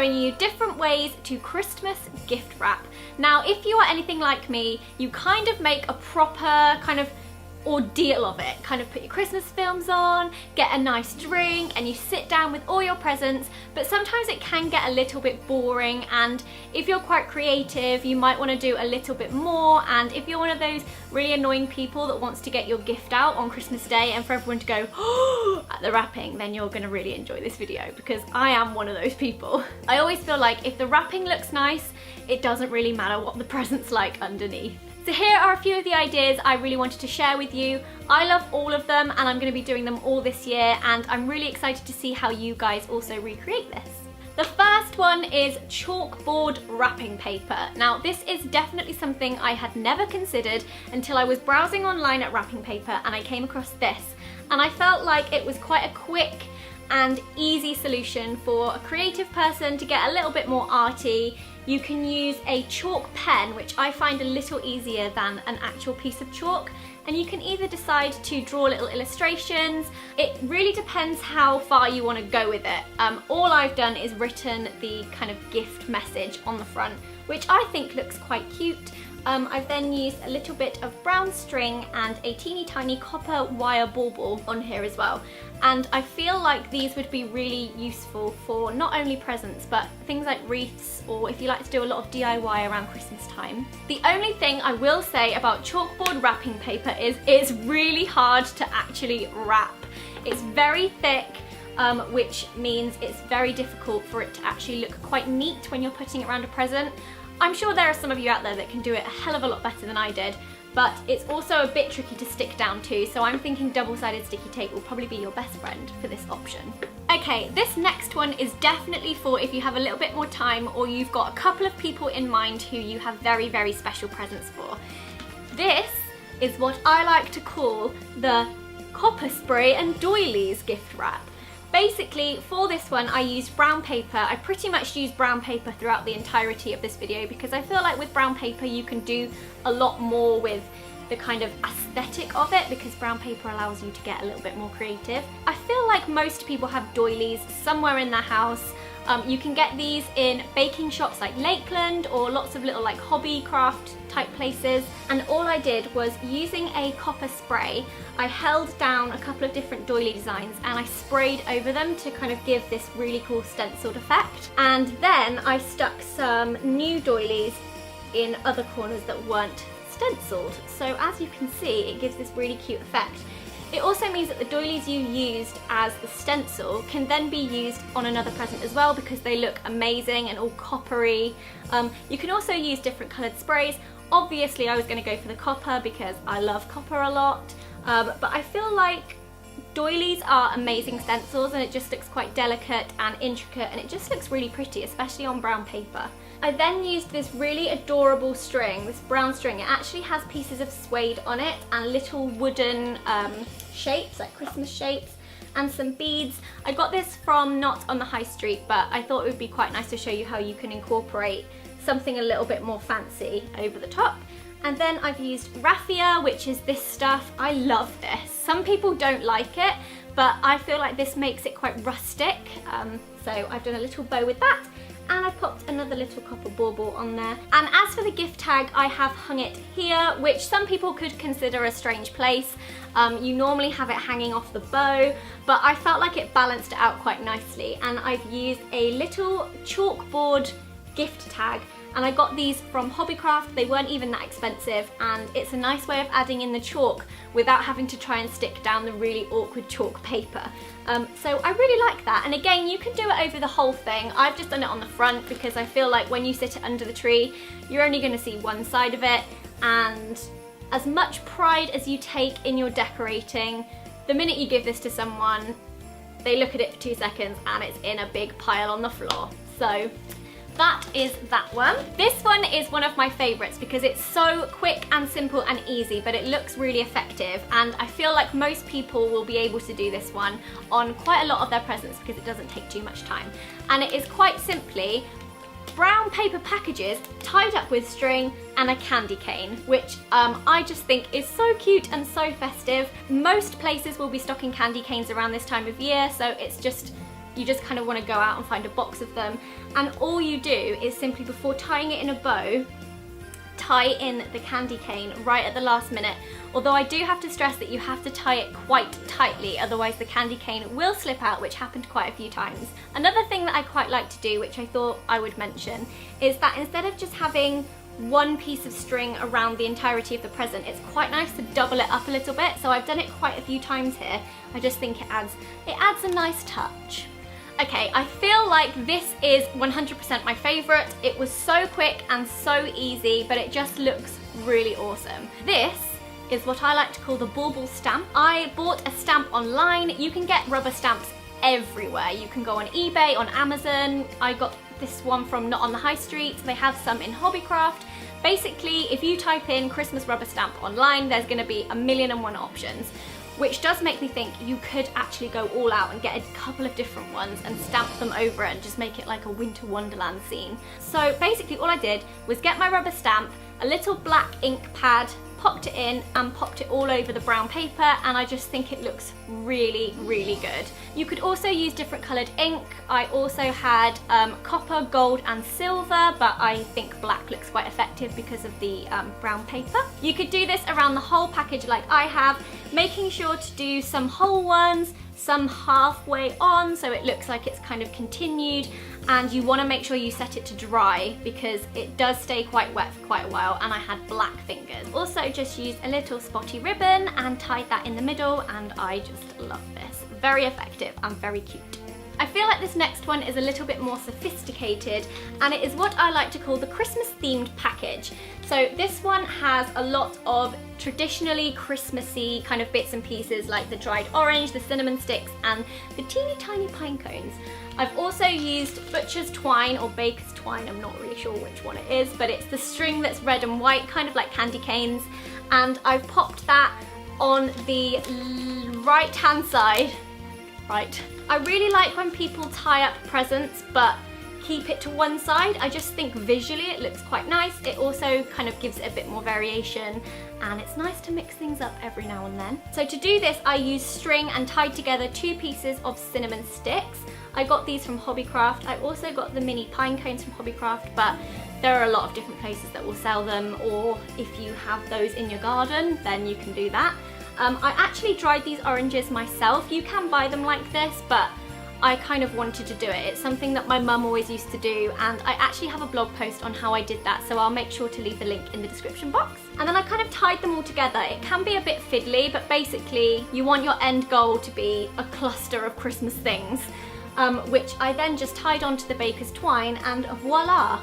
showing you different ways to Christmas gift wrap. Now, if you are anything like me, you kind of make a proper kind of ordeal of it. Kind of put your Christmas films on, get a nice drink, and you sit down with all your presents, but sometimes it can get a little bit boring, and if you're quite creative, you might want to do a little bit more. And if you're one of those really annoying people that wants to get your gift out on Christmas Day and for everyone to go oh at the wrapping, then you're going to really enjoy this video, because I am one of those people. I always feel like if the wrapping looks nice, it doesn't really matter what the present's like underneath. So here are a few of the ideas I really wanted to share with you. I love all of them, and I'm going to be doing them all this year, and I'm really excited to see how you guys also recreate this. The first one is chalkboard wrapping paper. Now, this is definitely something I had never considered until I was browsing online at wrapping paper and I came across this, and I felt like it was quite a quick and easy solution for a creative person to get a little bit more arty. You can use a chalk pen, which I find a little easier than an actual piece of chalk, and you can either decide to draw little illustrations. It really depends how far you want to go with it. All I've done is written the kind of gift message on the front, which I think looks quite cute. I've then used a little bit of brown string and a teeny tiny copper wire bauble on here as well. And I feel like these would be really useful for not only presents, but things like wreaths, or if you like to do a lot of DIY around Christmas time. The only thing I will say about chalkboard wrapping paper is it's really hard to actually wrap. It's very thick, which means it's very difficult for it to actually look quite neat when you're putting it around a present. I'm sure there are some of you out there that can do it a hell of a lot better than I did, but it's also a bit tricky to stick down too, so I'm thinking double-sided sticky tape will probably be your best friend for this option. Okay, this next one is definitely for if you have a little bit more time, or you've got a couple of people in mind who you have very, very special presents for. This is what I like to call the copper spray and doilies gift wrap. Basically, for this one, I used brown paper. I pretty much used brown paper throughout the entirety of this video, because I feel like with brown paper you can do a lot more with the kind of aesthetic of it, because brown paper allows you to get a little bit more creative. I feel like most people have doilies somewhere in their house. You can get these in baking shops like Lakeland, or lots of little like hobby craft type places. And all I did was, using a copper spray, I held down a couple of different doily designs and I sprayed over them to kind of give this really cool stenciled effect. And then I stuck some new doilies in other corners that weren't stenciled. So as you can see, it gives this really cute effect. It also means that the doilies you used as the stencil can then be used on another present as well, because they look amazing and all coppery. You can also use different coloured sprays. Obviously I was going to go for the copper because I love copper a lot, but I feel like doilies are amazing stencils, and it just looks quite delicate and intricate, and it just looks really pretty, especially on brown paper. I then used this really adorable string, this brown string. It actually has pieces of suede on it and little wooden shapes, like Christmas shapes, and some beads. I got this from not on the high street, but I thought it would be quite nice to show you how you can incorporate something a little bit more fancy over the top. And then I've used raffia, which is this stuff. I love this. Some people don't like it, but I feel like this makes it quite rustic. So I've done a little bow with that. And I popped another little copper bauble on there. And as for the gift tag, I have hung it here, which some people could consider a strange place. You normally have it hanging off the bow, but I felt like it balanced it out quite nicely. And I've used a little chalkboard gift tag, and I got these from Hobbycraft. They weren't even that expensive, and it's a nice way of adding in the chalk without having to try and stick down the really awkward chalk paper. So I really like that, and again, you can do it over the whole thing. I've just done it on the front because I feel like when you sit it under the tree, you're only going to see one side of it, and as much pride as you take in your decorating, the minute you give this to someone, they look at it for 2 seconds and it's in a big pile on the floor. So that is that one. This one is one of my favorites because it's so quick and simple and easy, but it looks really effective, and I feel like most people will be able to do this one on quite a lot of their presents because it doesn't take too much time. And it is quite simply brown paper packages tied up with string and a candy cane, which I just think is so cute and so festive. Most places will be stocking candy canes around this time of year, so it's just you just kind of want to go out and find a box of them. And all you do is simply, before tying it in a bow, tie in the candy cane right at the last minute. Although I do have to stress that you have to tie it quite tightly, otherwise the candy cane will slip out, which happened quite a few times. Another thing that I quite like to do, which I thought I would mention, is that instead of just having one piece of string around the entirety of the present, it's quite nice to double it up a little bit. So I've done it quite a few times here. I just think it adds a nice touch. Okay, I feel like this is 100% my favourite. It was so quick and so easy, but it just looks really awesome. This is what I like to call the bauble stamp. I bought a stamp online. You can get rubber stamps everywhere. You can go on eBay, on Amazon. I got this one from Not on the High Street. They have some in Hobbycraft. Basically, if you type in Christmas rubber stamp online, there's going to be 1,000,001 options, which does make me think you could actually go all out and get a couple of different ones and stamp them over it and just make it like a winter wonderland scene. So basically all I did was get my rubber stamp, a little black ink pad, popped it in and popped it all over the brown paper, and I just think it looks really, really good. You could also use different coloured ink. I also had copper, gold and silver, but I think black looks quite effective because of the brown paper. You could do this around the whole package like I have, making sure to do some whole ones, some halfway on so it looks like it's kind of continued, and you want to make sure you set it to dry because it does stay quite wet for quite a while, and I had black fingers. Also just used a little spotty ribbon and tied that in the middle, and I just love this. Very effective and very cute. I feel like this next one is a little bit more sophisticated, and it is what I like to call the Christmas themed package. So this one has a lot of traditionally Christmassy kind of bits and pieces, like the dried orange, the cinnamon sticks and the teeny tiny pine cones. I've also used butcher's twine or baker's twine, I'm not really sure which one it is, but it's the string that's red and white, kind of like candy canes, and I've popped that on the right hand side. Right. I really like when people tie up presents but keep it to one side. I just think visually it looks quite nice. It also kind of gives it a bit more variation, and it's nice to mix things up every now and then. So to do this, I used string and tied together 2 pieces of cinnamon sticks. I got these from Hobbycraft. I also got the mini pine cones from Hobbycraft, but there are a lot of different places that will sell them, or if you have those in your garden, then you can do that. I actually dried these oranges myself. You can buy them like this, but I kind of wanted to do it. It's something that my mum always used to do, and I actually have a blog post on how I did that, so I'll make sure to leave the link in the description box. And then I kind of tied them all together. It can be a bit fiddly, but basically you want your end goal to be a cluster of Christmas things, which I then just tied onto the baker's twine, and voila!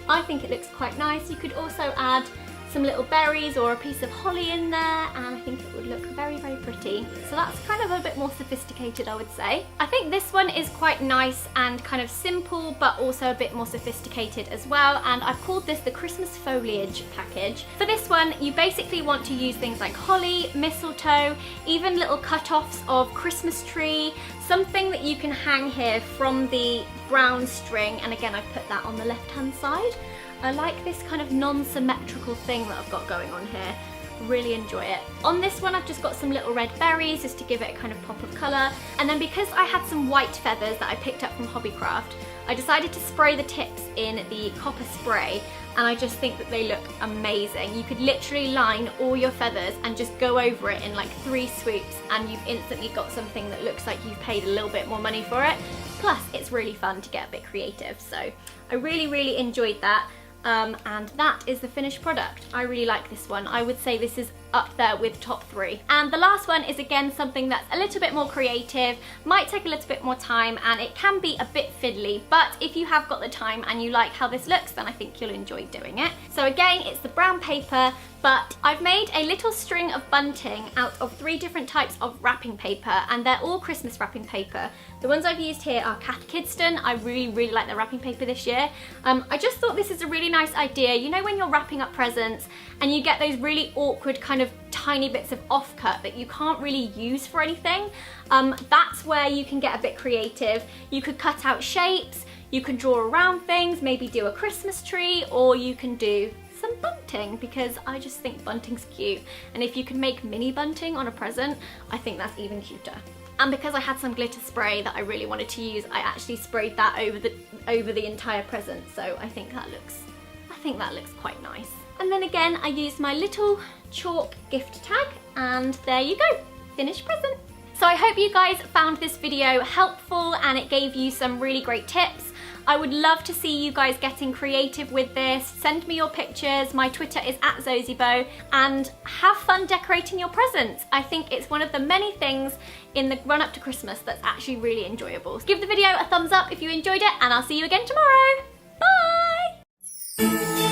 I think it looks quite nice. You could also add some little berries or a piece of holly in there, and I think it would look very, very pretty. So that's kind of a bit more sophisticated, I would say. I think this one is quite nice and kind of simple, but also a bit more sophisticated as well, and I've called this the Christmas foliage package. For this one, you basically want to use things like holly, mistletoe, even little cut-offs of Christmas tree, something that you can hang here from the brown string, and again I've put that on the left-hand side. I like this kind of non-symmetrical thing that I've got going on here. Really enjoy it. On this one I've just got some little red berries just to give it a kind of pop of colour, and then because I had some white feathers that I picked up from Hobbycraft, I decided to spray the tips in the copper spray, and I just think that they look amazing. You could literally line all your feathers and just go over it in like 3 swoops, and you've instantly got something that looks like you've paid a little bit more money for it. Plus it's really fun to get a bit creative, so I really enjoyed that. And that is the finished product. I really like this one. I would say this is up there with top 3. And the last one is again something that's a little bit more creative, might take a little bit more time, and it can be a bit fiddly, but if you have got the time and you like how this looks, then I think you'll enjoy doing it. So again, it's the brown paper, but I've made a little string of bunting out of 3 different types of wrapping paper, and they're all Christmas wrapping paper. The ones I've used here are Cath Kidston. I really like their wrapping paper this year. I just thought this is a really nice idea. You know when you're wrapping up presents and you get those really awkward kind of tiny bits of offcut that you can't really use for anything? That's where you can get a bit creative. You could cut out shapes, you can draw around things, maybe do a Christmas tree, or you can do some bunting, because I just think bunting's cute, and if you can make mini bunting on a present, I think that's even cuter. And because I had some glitter spray that I really wanted to use, I actually sprayed that over the entire present. So I think that looks quite nice. And then again, I used my little chalk gift tag, and there you go, finished present. So I hope you guys found this video helpful and it gave you some really great tips. I would love to see you guys getting creative with this. Send me your pictures. My Twitter is @ZosieBeau, and have fun decorating your presents. I think it's one of the many things in the run up to Christmas that's actually really enjoyable. Give the video a thumbs up if you enjoyed it, and I'll see you again tomorrow. Bye!